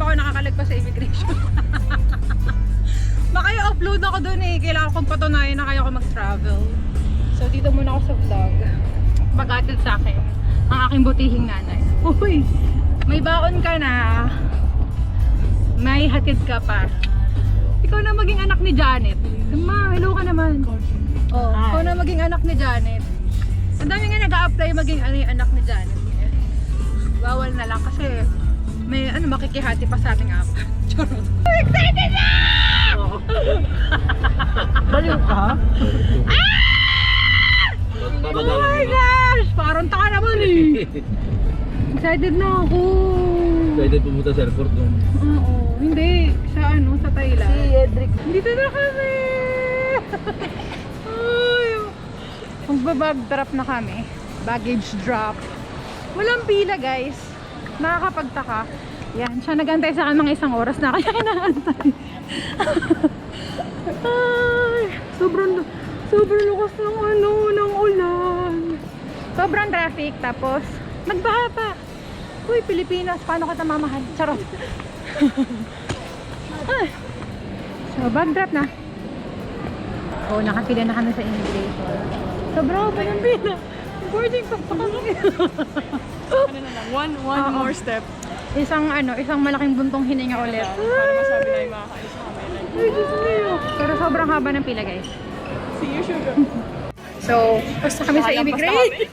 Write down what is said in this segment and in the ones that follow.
ako nakakalagpas sa immigration. Baka i-upload ako dun eh. Kailangan kong patunayan na kaya ako mag-travel. So dito muna ako sa vlog. Pag-atid sa akin ang aking butihing nanay. Uy! May baon ka na. May hatid ka pa. Ikaw na maging anak ni Janet. Ma, hello ka naman. Oh, ikaw na maging anak ni Janet. Ang dami nga nag-a-apply maging anak ni Janet. Bawal na lang kasi may makikihati pa sa ating app. Charot. Excited na! Baliw ka? Oh my gosh! Parang taka naman eh. Excited na ako. Excited pumunta sa airport doon. Oo. Hindi. Sa sa Thailand. Si Edric. Dito na kami! Ay! Magbabag drop na kami. Baggage drop. Walang pila guys. Nakakapagtaka. Yan. Siya nag-antay sa akin mga 1 oras na kaya inaantay. Ay! Sobrang lakas ng ulan. Sobrang traffic. Tapos, nagbaha pa. Uy, Pilipinas. Paano ka tamamahal? Charot. Ay. So, bag drop na. Oh, nakapila na kami sa immigration. Sobrang pa ng pila. Boarding pass pa kami. Ano na lang, one more step. Isang malaking buntong hininga ulit. Para masabi na yung makakaalis na kami. Ay, Diyos mio. Pero sobrang haba ng pila, guys. See you, sugar. So, basta kami sa Nakalampas na immigration.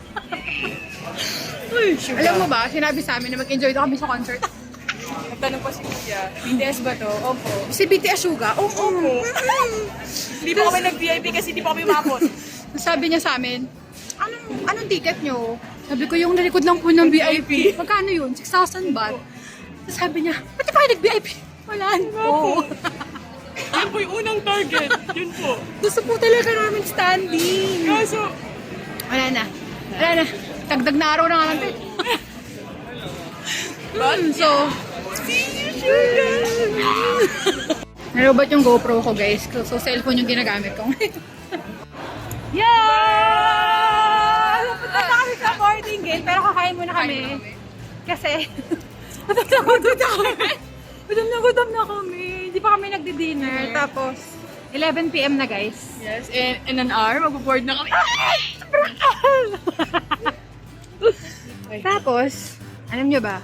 Uy, alam mo ba, sinabi sa amin na mag-enjoy daw kami sa concert. Nagtanong pa si Kuya, BTS ba to? Opo. Si BTS Suga? Oo. Hindi pa kami nag-VIP kasi hindi pa kami umabot. Sabi niya sa amin, anong ticket nyo? Sabi ko, yung nalikod lang po ng VIP. Magkano yun? 6,000 baht. Sabi niya, ba't di pa kayo nag-VIP? Wala po. Yan po yung unang target. Yun po. Gusto po talaga namin standing. Kaso, Wala na. Tagdag na araw na nga natin. So, narobat yung GoPro ko guys. So, cellphone yung ginagamit ko. Yeah! Punta na kami sa boarding gate, pero kakain muna kami. Kasi, gutom na kami. Hindi pa kami nagdi-dinner. Tapos, 11 PM na guys. yes, in an hour, magbo-board na kami. Tapos, alam nyo ba,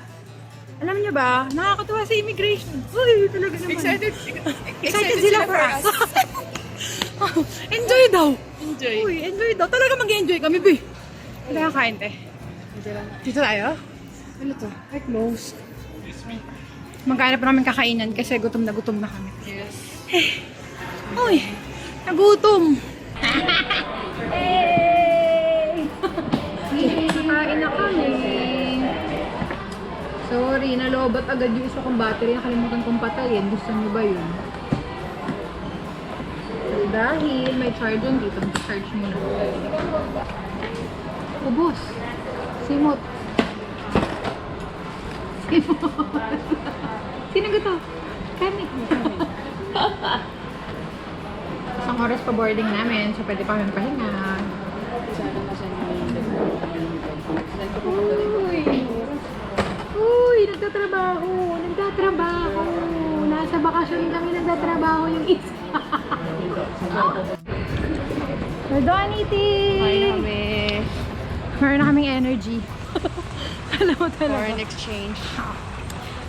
nakakatuwa sa immigration. Uy, talaga naman. Excited sila for us. Enjoy daw. Enjoy. Uy, enjoy daw. Talaga mag-enjoy kami, be. Wala kang kain, te. Dito tayo? Ano to? Ay, close. Magkano pa namin kakainan kasi gutom na kami. Yes. Uy, nagutom. Hey! Kain na kami. Sorry, nalobat agad yung isa kong battery. Nakalimutan kong patayin. Gusto niyo ba yun? So, dahil may charge yun dito, charge muna. Ubus. Simot. Sino to? Kami. Isang oras pa boarding namin, so pwede pa kami pahinga. Uy, nagtatrabaho. Nasa bakasyon kami nagtatrabaho yung isa. We're done eating! Meron na kaming energy. Alam mo talaga. Foreign exchange.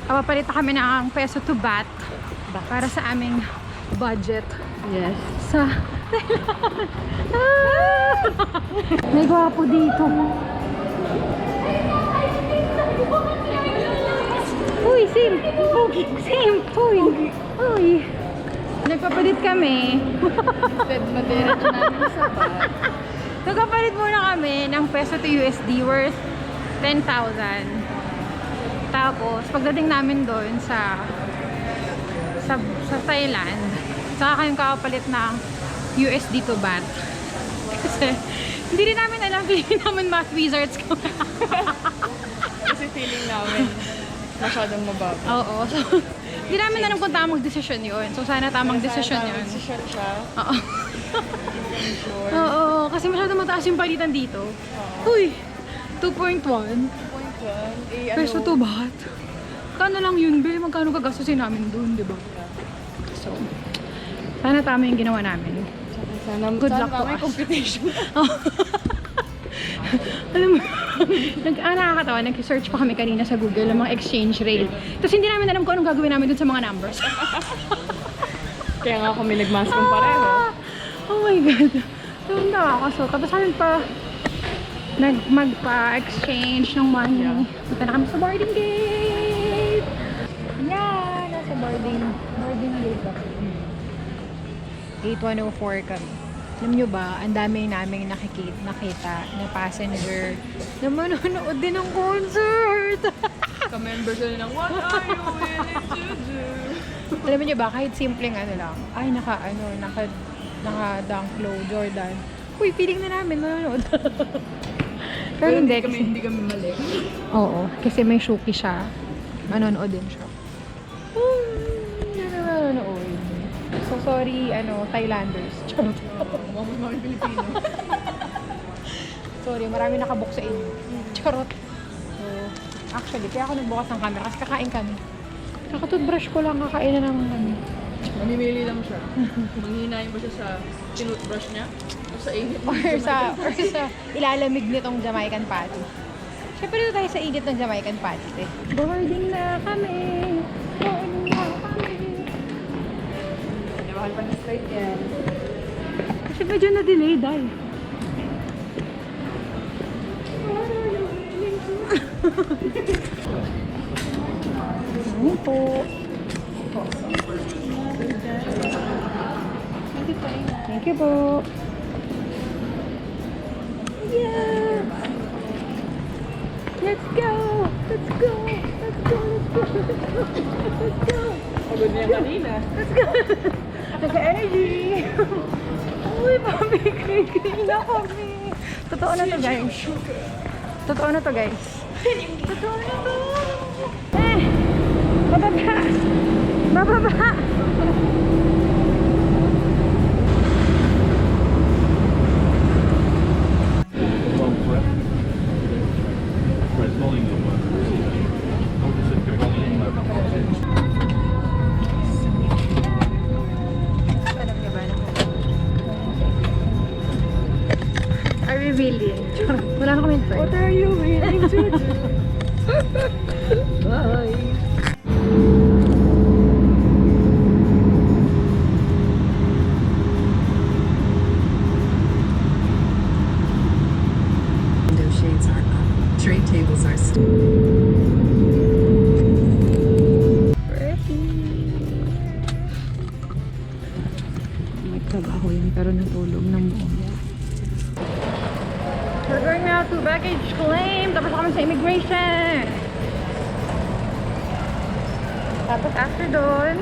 Kapapalit na kami ng peso to baht para sa aming budget. Yes. Sa may gwapo dito. Uy, Sim! Sim! Uy! Nagpapalit kami. Madera na namin sa bag. Nagpapalit muna kami ng peso to USD worth 10,000. Tapos, pagdating namin doon sa Thailand, saka kayong kakapalit ng USD to baht. Kasi, hindi rin namin alam, hindi namin math wizards kami. Kasi feeling namin masyadong mababa. Oo. So, hindi namin alam kung tamang desisyon yun. So, sana tamang desisyon yun. Decision siya. Oo. Sure. Oo. Kasi masyadong mataas yung palitan dito. Uy! 2.1. Eh, ano, Peso to baht. magkano lang yun, be? Magkano gagastusin namin doon, di ba? So, sana tama yung ginawa namin. Sana, Good luck to may us. competition. Alam mo, nakakatawa, nag-search pa kami kanina sa Google ng mga exchange rate. Tapos hindi namin alam kung anong gagawin namin dun sa mga numbers. Kaya nga kami nagmask ng pareho. Oh my God. Tunda ako. So, tapos namin pa magpa-exchange ng money. Punta na kami sa boarding gate. Yan, nasa boarding gate ba? Gate 104 kami. Alam nyo ba, ang dami naming nakita na passenger na manonood din ng concert. Ka-member sila ng what are you willing to do? Alam nyo ba, kahit simpleng ano lang, ay naka Dunk Low, Jordan. Uy, feeling na namin manonood. Pero hindi, Hindi kami mali. oo, kasi may Shuki siya. Manonood din siya. Manonood. So, sorry, Thailanders. Charot. Mamos mga Pilipino. Sorry, marami nakabook sa inyo. Charot. So, actually, kaya ako nagbukas ng camera kasi kakain kami. Kakatoothbrush ko lang, kakain na naman kami. Mamimili lang siya. Manghihinayin mo siya sa tinutbrush niya o sa init. Or sa ilalamig nitong Jamaican patty. Siyempre dito tayo sa init ng Jamaican patty. Boarding na kami. Boarding na kami. Mahal pa na straight yan. Kasi medyo na-delay dahil. Ano po? Thank you po. Yeah! Let's go! Let's go! Let's go! Let's go! Let's go! Pagod niya kanina. Let's go! Naka-energy! Uy, mami, kring na kami. Totoo na to, guys. Totoo na to, guys. Totoo na to. Bababa! Bababa! Alam niyo ba na? Are we willing? Wala na kami friend. What are you willing to do? Bye! Window shades are up. Tray tables are May trabaho yun pero natulog ng buong. We're going now to baggage claim. Tapos kami sa immigration. Tapos after doon,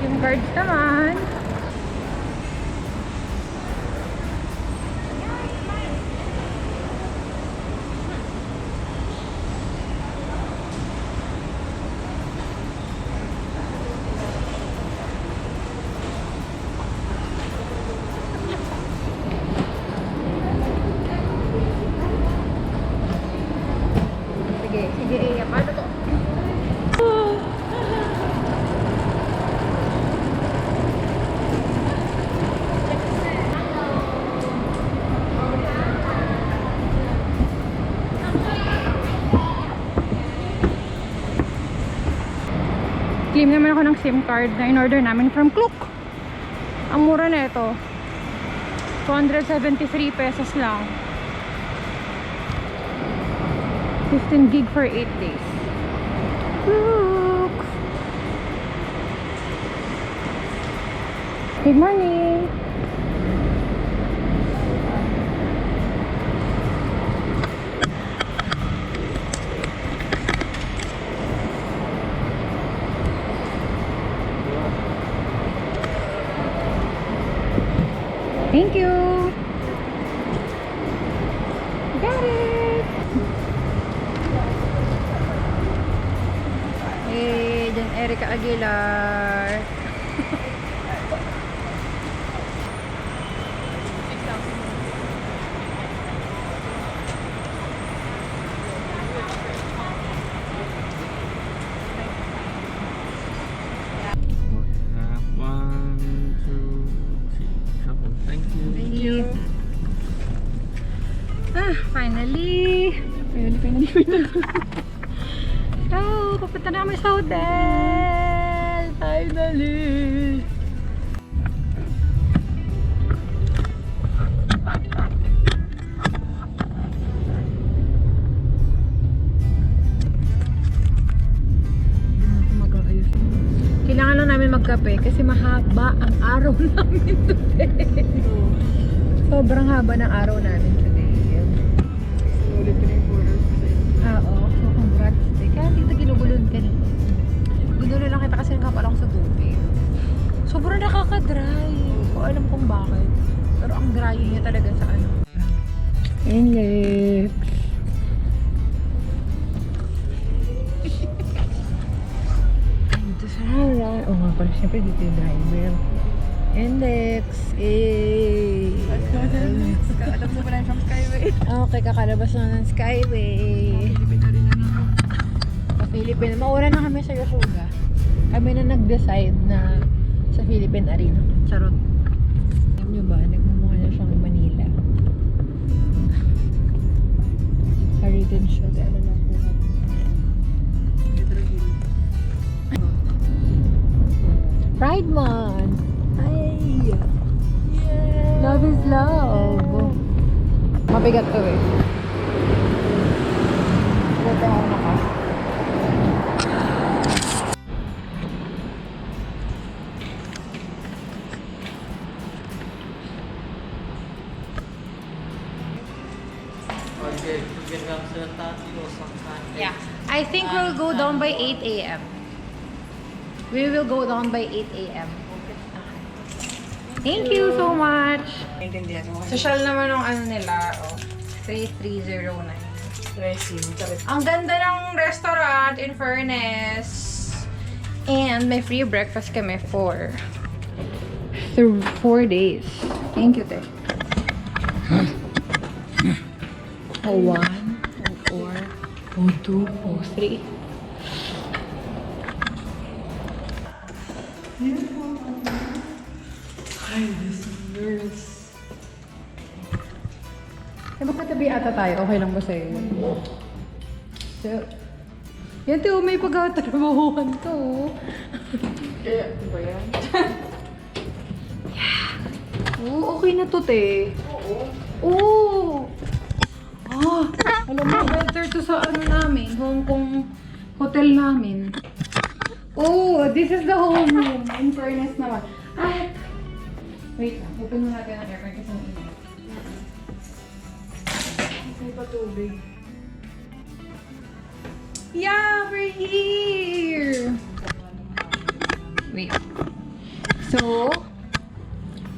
yung guards naman. Sige, paano to? Claim naman ako ng SIM card na in-order namin from Klook. Ang mura na ito. 273 pesos lang. 15 gig for 8 days. Look! Good morning! Thank you! Got it! Hey, Jan Erica Aguilar. Finally! So, papunta na kami sa hotel! Finally! Kailangan lang namin magkape kasi mahaba ang araw namin today. Sobrang haba ng araw namin today. Ulit ko na yung photos ko sa inyo. Oo. So, congrats. Kaya dito ginugulon ka nito. Ginulo lang kita kasi nagkapala ko sa tubig. Sobrang nakaka-dry. Hindi ko alam kung bakit. Pero ang drying niya talaga sa ano. Inlex. Dito sa hala. Oo nga pala. Siyempre dito yung driver. Index. Alam mo ba na yung Skyway? Okay, kakalabas na ng Skyway. Pilipino rin na naman. Sa Philippine. Mauna na kami sa Yokoga. Kami na nag-decide na sa Philippine Arena. Charot. Alam nyo ba, nagmumukha na siyang Manila. Heritage siya. Ano na po. Pride Month! Ay! Love is love! Mabigat to eh. Buti ako naka. Yeah. I think we'll go down by 8 a.m. We will go down by 8 a.m. Thank you so much! Social naman ng ano nila, oh. 3309. Ang ganda ng restaurant, in fairness. And may free breakfast kami for 4 days. Thank you, te. Oh, 1, oh, 4, oh, 2, oh, 3. Magkatabi ata tayo. Okay lang ba sa'yo? So, yan to, may pagkatrabahuhan to. Kaya, di ba yan? Oo, okay na to, te. Oo. Ah, alam mo, better to sa ano namin, Hong Kong hotel namin. Oh, this is the home room. In fairness naman. Ah, wait lang, open mo natin ang aircon kasi ang init. May patubig. Yeah, we're here! Wait. So,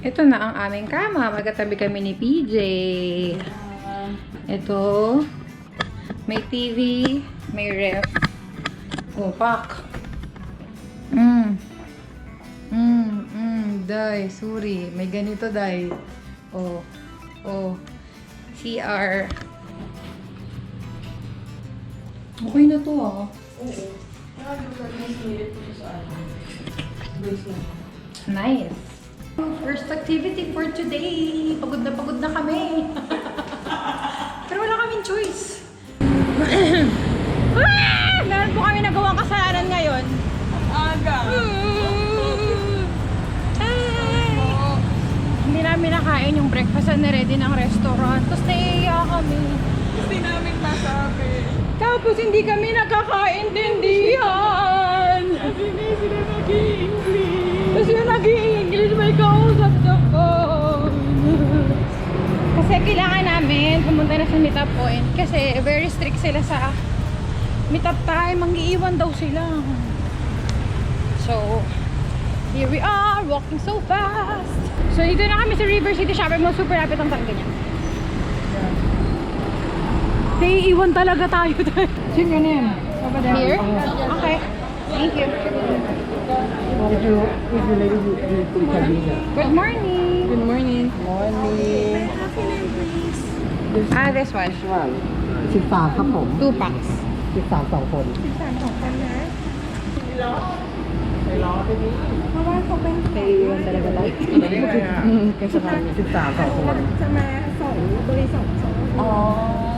ito na ang aming kama. Magkatabi kami ni PJ. Ito. May TV. May ref. Oh, pak. Day, sorry. May ganito, day. Oh. Oh. CR. Okay na to, ah. Oo. Mas milit ko sa ano. Base na. Nice. First activity for today. Pagod na kami. Pero wala kaming choice. Meron po kami nagawang kasalanan ngayon. Aga! Hindi namin nakain yung breakfast na ready ng restaurant. Tapos naiiyak kami. Hindi namin masabi. Tapos hindi kami nakakaintindihan. Kasi hindi sila nag-i-English. Kasi yung nag-i-English may kausap sa phone. Kasi kailangan namin pumunta na sa meetup point. Kasi very strict sila sa meetup time. Mangiiwan daw sila. So, here we are, walking so fast. So, dito na kami sa River City Shopping Mall. Super lapit ang talaga niya. Naiiwan talaga tayo. Sino yun yan? Here? Okay. Thank you. Good morning. Good morning. Ah, this one. 13ครับผม 2 packs. 13 2 คน Naiiwan talaga tayo. Kaya sa kanya. 13 2 คน Oh.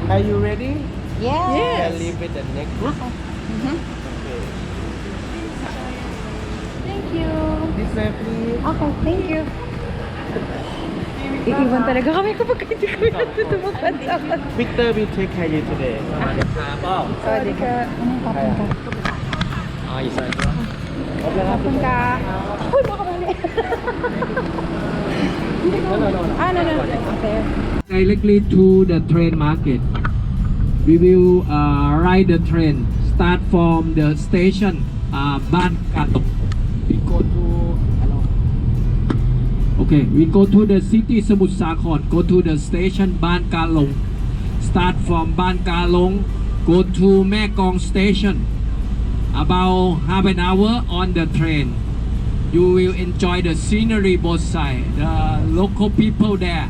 Are you ready? Yes. I'll leave it the next group. Thank you. This way, please. Okay, thank you. Iiwan talaga kami kapag hindi kami natutupad sa akin. Victor will take care of you today. Sorry ka. Anong tapon ka? Isa. Tapon ka. Uy, baka mali. No. Okay. Directly to the train market. We will ride the train. Start from the station Ban Katong. We go to we go to the city Samut Sakhon. Go to the station Ban Kalong. Start from Ban Kalong. Go to Mekong station. About half an hour on the train. You will enjoy the scenery both sides. The local people there,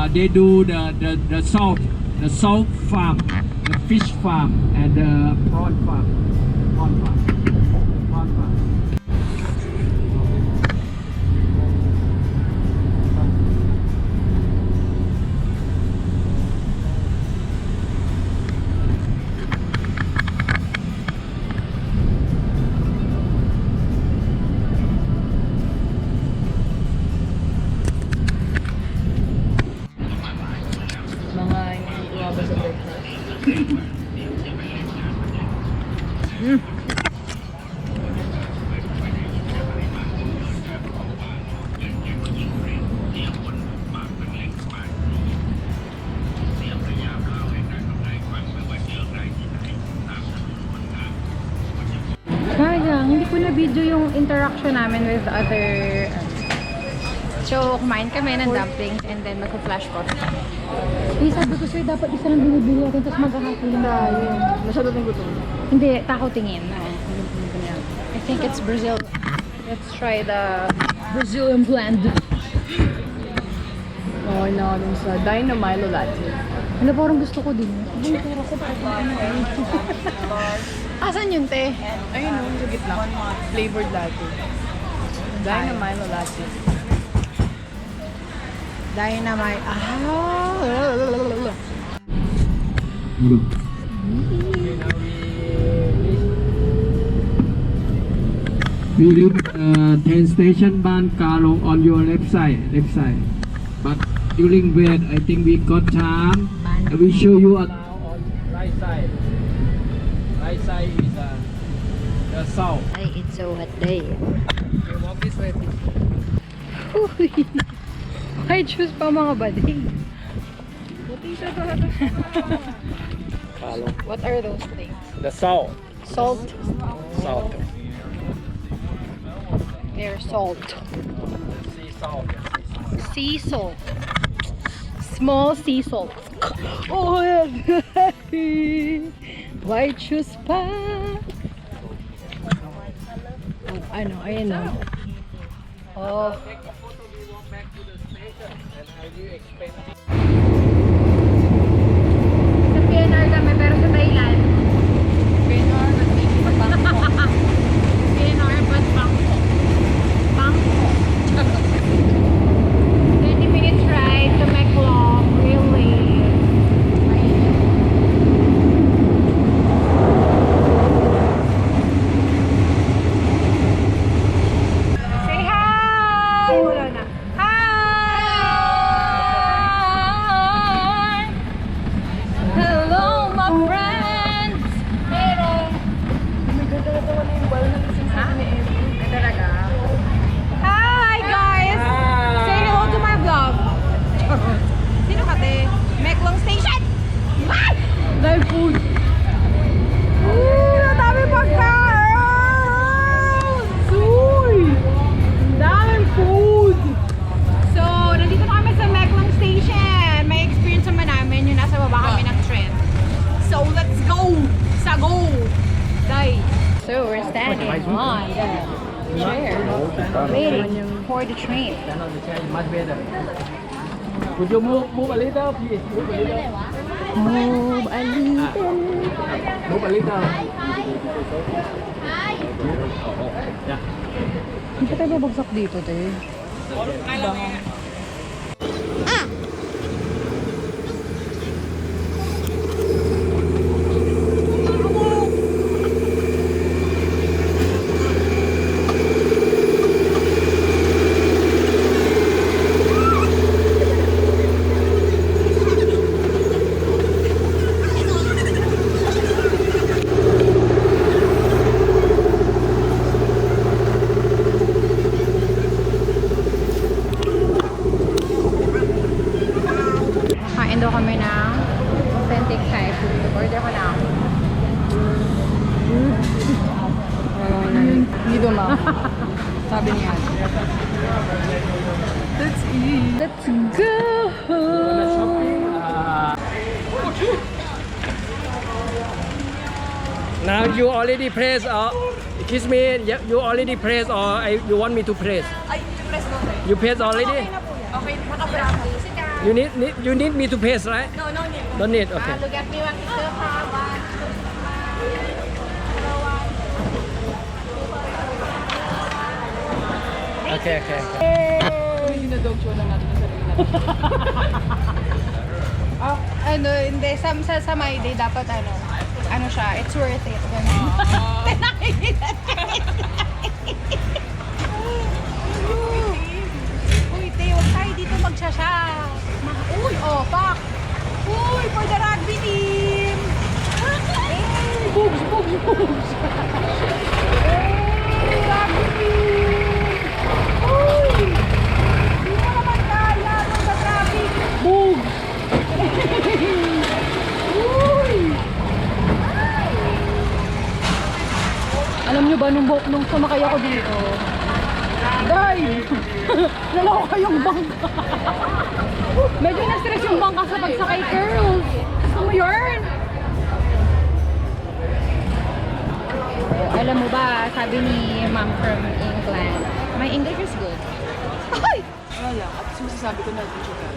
they do the salt farm, the fish farm, and the prawn farm. Mga hindi umabot sa breakfast. Sayang, hindi ko na video yung interaction namin with other so, kumain kami ng dumplings and then magpa-flash course. Eh, sabi ko sa'yo, dapat isa lang binibili natin tapos maghahati lang tayo. Masyado ng gutom. Hindi, tako tingin. I think it's Brazil. Let's try the Brazilian blend. Okay na ako dun sa Dino Milo Latte. Ano, parang gusto ko din. Ay, pero ko pa Asan yun, te? Ayun o, sa gitna. Flavored latte. Dino Milo Latte. Dynamite. We leave train station Ban Kalong on your left side. But during wait, I think we got time. I will show you a right side. Right side is the south. Ay, it's so hot day. Okay, walk this way, please. I choose pa mga bading. Kalong. What are those things? The salt. Salt. Salt. They're salt. Sea salt. Sea salt. Small sea salt. Oh, why choose pa? Oh, I know. Oh. Sa PNR kami, pero sa Thailand. PNR, but maybe sa Bangkok. PNR, but Bangkok. Bangkok. 30 minutes ride to Meklong. Really? Say hi! Wala na. Hi! Hello, my friends! Pero, ay talaga. Hi, guys! Say hello to my vlog. Sino ka, te? Meklong Station! Ay! Live food! Ang dami pagkain! Uy! Ang daming food! So, nandito na kami sa Meklong Station. May experience naman namin yung nasa baba kami ng train. So, let's go! Sa go! Guys! So, we're standing on the chair waiting for the train. Stand on the chair, much better. Could you move a little, please? Move a little. Move a little. Move a little. Yeah. Hindi pa tayo babagsak dito, te. daw kami ng authentic Thai food. Order ko na ako. Dito ma. Sabi niya. Let's eat. Let's go! Now you already press excuse me, you already press or you want me to press? Ay, press mo tayo. You press already? Okay, naka-press mo. Sit down. You need me to press, right? No need. Don't need, okay. Look at me, one picture pa. Okay, okay. Hindi na dog show lang natin sa sarili natin. Oh, ano, hindi. Sa my day, dapat ano siya, it's worth it. Ganun. Nakikita. Uy, te, huwag tayo dito magsasya. Uy, oh, pak. Uy, for the rugby team. Hey, boobs. Hey, rugby team. Uy, di mo naman kaya nung sa traffic. Boobs. Uy. Alam nyo ba, nung sumakay ako dito, guys, naloka yung bangka. Medyo na-stress yung bangka sa pagsakay, girls. Gusto mo yun? Alam mo ba, sabi ni ma'am from England, my English is good. Ay! Wala. At susasabi ko na video ka.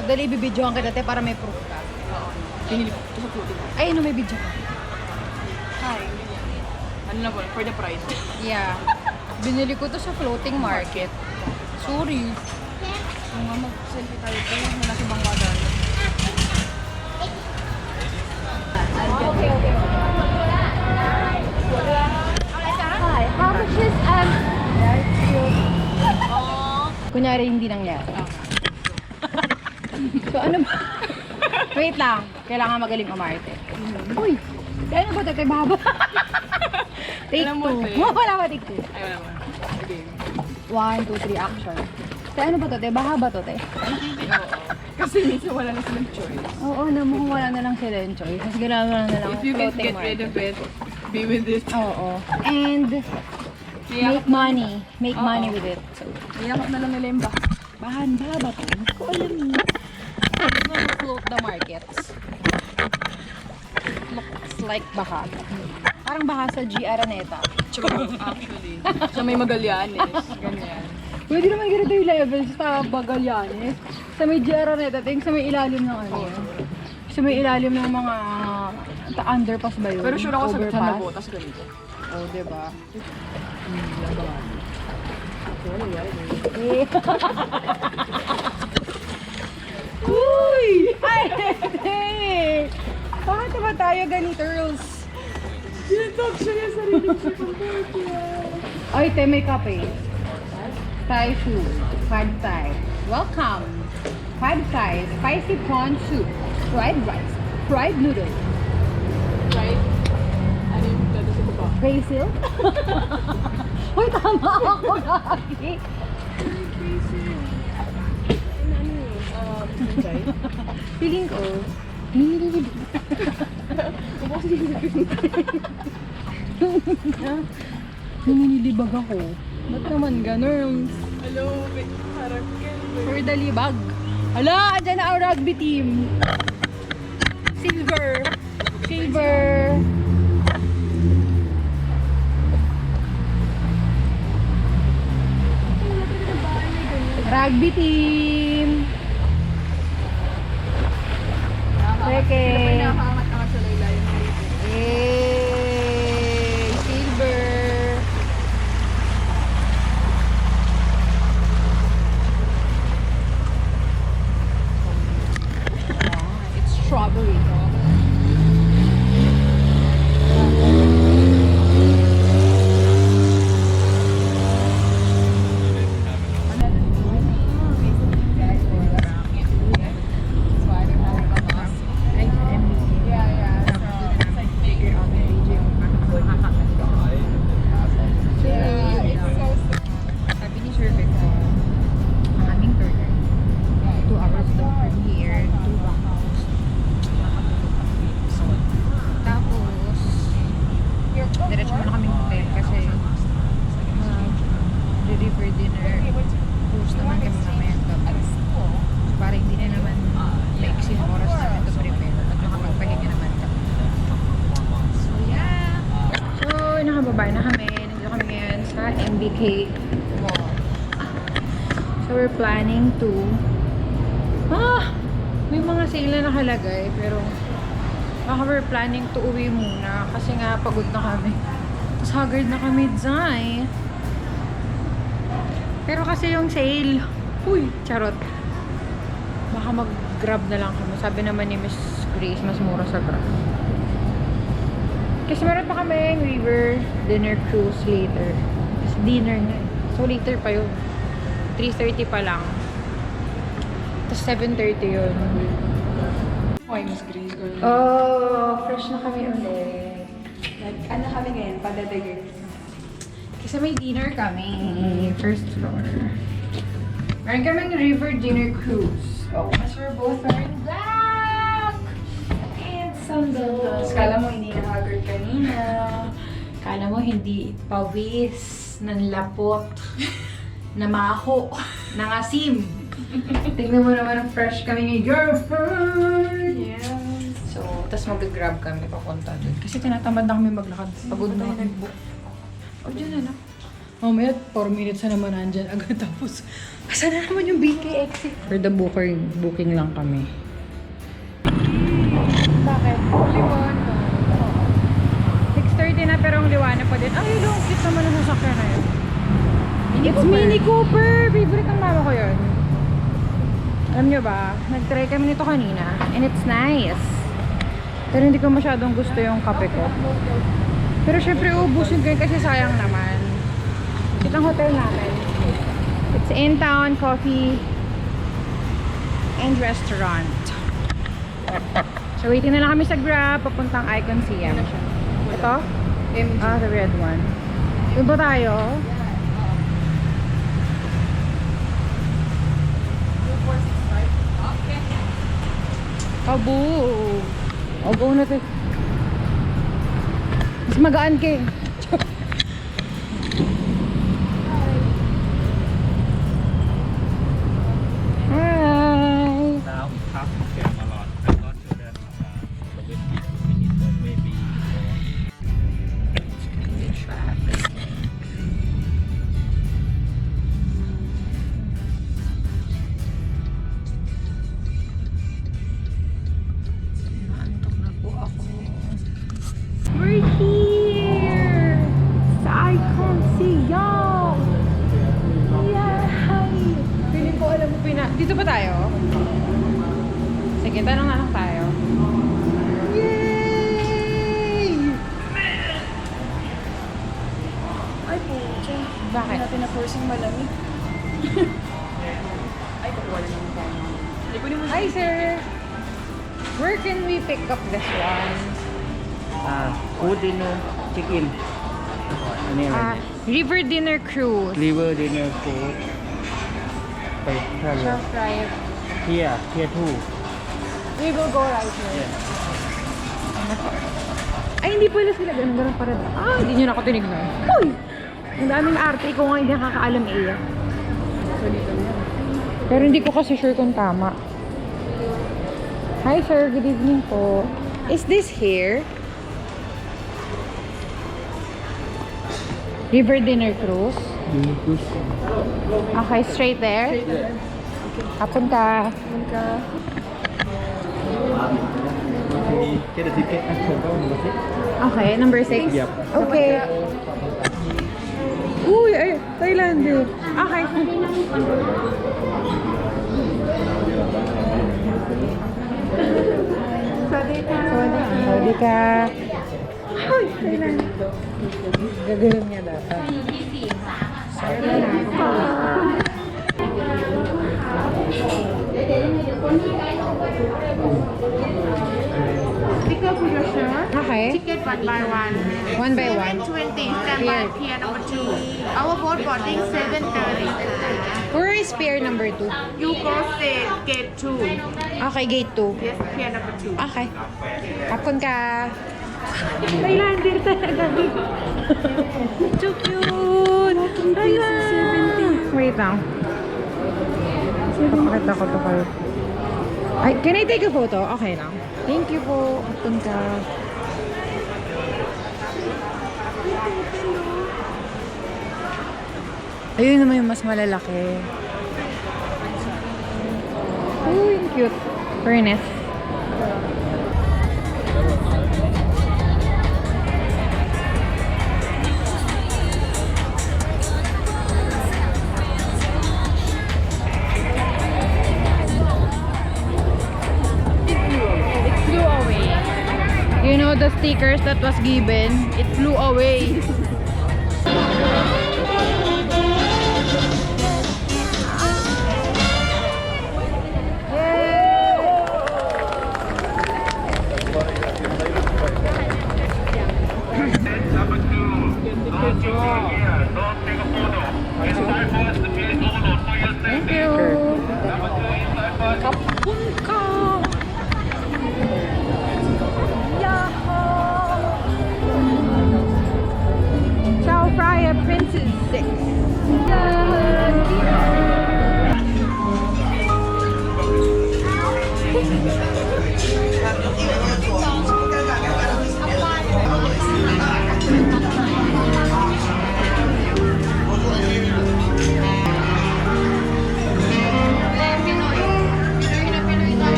Magdali, bibidyohan kita, te, para may proof ka. Pinili ko. Ito sa floating. Ay, ano, may video ka. Hi. Ano na po? For the price. Yeah. Binili ko to sa floating market. Sorry. Kung nga mag-selfie tayo ito, wala si Bangka dahil. Okay. Hi, how much is kunyari hindi nangyari. So ano ba? Wait lang. Kailangan magaling umarte. Uy! Kaya na ba ito? Kay Baba? Take Alam mo, two. te. Wala ba take two? Ay, wala mo. Okay. 1, 2, 3, action. Kaya ano ba ito? Baha ba ito? Oo. Kasi minsan wala na silang choice. Oo, mukhang wala na lang sila yung choice. Mas ginagawa na lang If you can floating get rid market. of it, be with it. Oo. And make money. Make money with it. So, Niyakap na lang nila yung back. bahan ba ito? Hindi ko alam eh. It's gonna float the markets. Looks like baha. Parang baha sa G. Araneta. True, actually. Sa may Magallanes. Ganyan. Pwede naman ganito yung levels sa Bagallanes. Sa may G. Araneta, sa may ilalim ng ano. Sa may ilalim ng mga underpass ba yun? Pero sure ako sa Overpass? nabotas ganito. Oh, diba? Uy! Ay, hey! Bakit ba tayo ganito, Rose? Sinatog siya yung sarili siya. Ay, te, may kape. Thai food. Pad Thai. Welcome. Pad Thai. Spicy prawn soup. Fried rice. Fried noodles. Right? Ano yung dito sa baba? Basil? Uy, tama ako lagi. Feeling ko, Ninilibag ako. Ba't naman ganun? Hello, harap yan. For the libag. Hala, andyan na ang rugby team. Silver. Silver. Rugby team. Second. Nakakangat-angat sa laylayan. Yay! Silver. It's strawberry. May mga sale na nakalagay, pero baka we're planning to uwi muna kasi nga pagod na kami. Tapos haggard na kami, Zay. Pero kasi yung sale, charot. Baka mag-grab na lang kami. Sabi naman ni Miss Grace, mas mura sa grab. Kasi meron pa kami yung river dinner cruise later. Kasi dinner na eh. So later pa yun. 3:30 pa lang. Tapos 7:30 yun. Okay, Miss Grace. Oh, fresh na kami ulit. Ano kami ngayon? Padadagan. Kasi may dinner kami. First floor. Meron kaming river dinner cruise. Oh, mas we're both wearing black! And sandals. Kala mo hindi na-haggard kanina. Kala mo hindi pawis, nanlapot, namaho, nangasim. Tignan mo naman ang fresh kami ng girlfriend. Yeah. So, tas mag-grab kami papunta doon. Kasi tinatamad na kami maglakad. Pagod na kami. O, dyan na. Mamaya, 4 minutes na naman nandyan agad. Tapos, asan na naman yung BK exit? For the booking lang kami. Bakit? Liwan. 6:30 na pero ang liwanag pa din. Ay, long kit naman ang sasakyan na yun. It's Mini Cooper! Favorite ng mama ko yun. Alam nyo ba, nag-try kami nito kanina. And it's nice. Pero hindi ko masyadong gusto yung kape ko. Pero syempre uubusin ko yun kasi sayang naman. Ito ang hotel namin. It's In Town Coffee and Restaurant. So waiting na lang kami sa Grab. Papuntang Icon CM. Ito? The red one. Doon ba tayo? Kabog! O, go na tayo. Mas magaan ka eh. Hi! Now half Camelot. I'm not sure that the wait maybe Traffic. Naantok na po ako. We're here! Sa Icon Siam! Yay! Feeling ko alam mo Dito ba tayo? Sige, tanong na lang tayo. Yay! Ay po, Bakit? Hindi natin na-forcing malamig. Ay, kukuha na naman tayo. Hi, sir! Where can we pick up this one? Food dinner check-in. Ano yan? River Dinner Cruise. Liver dinner food. Okay, Sure fry it. here too. We will go right here. Ay, hindi pala sila ganun para. Hindi nyo na ako tinignan. Uy! Ang daming arte ko nga hindi nakakaalam eh. Pero hindi ko kasi sure kung tama. Hi sir, good evening po. Is this here? River Dinner Cruise? Okay, straight there? Hapon ka. Get a ticket and Okay, number 6? Yep. Okay. Uy, ay, Thailand eh. Okay. Saudi ka. Uy, Thailand. Gagawin niya dapat. Pick up your shirt. Okay. Ticket one by one. One by one. 7:20. Stand by pier number 2. Our boat boarding 7:30. Where is pier number 2? You go straight gate 2. Okay, gate 2. Yes, pier number 2. Okay. Hapon ka. Thailander talaga. So cute! Thailand! Wait lang. Papakita ko to kayo. Ay, can I take a photo? Okay lang. Thank you po. Hapon ka. Ayun naman yung mas malalaki. cute. Furnace. It flew away. You know the stickers that was given? It flew away. Thank you. Kapun ka. Yahoo! Chow Fryer Princess 6.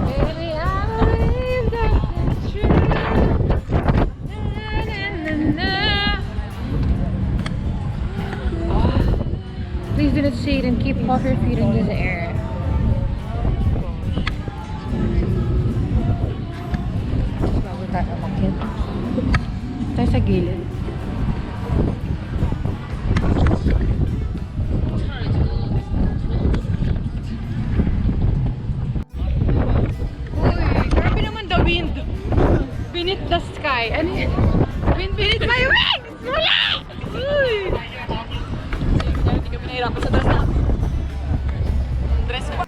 Baby, I believe that it's true. Na, na, na, na. Please do not shade and keep off your feet in this air. Bago tayo umakyat. Tayo sa gilid. Uy, grabe naman the wind. Beneath the sky. Ano yan? Wind beneath my wings! Wala! Uy! Hindi kami nahirapan sa dress na. Dress ko.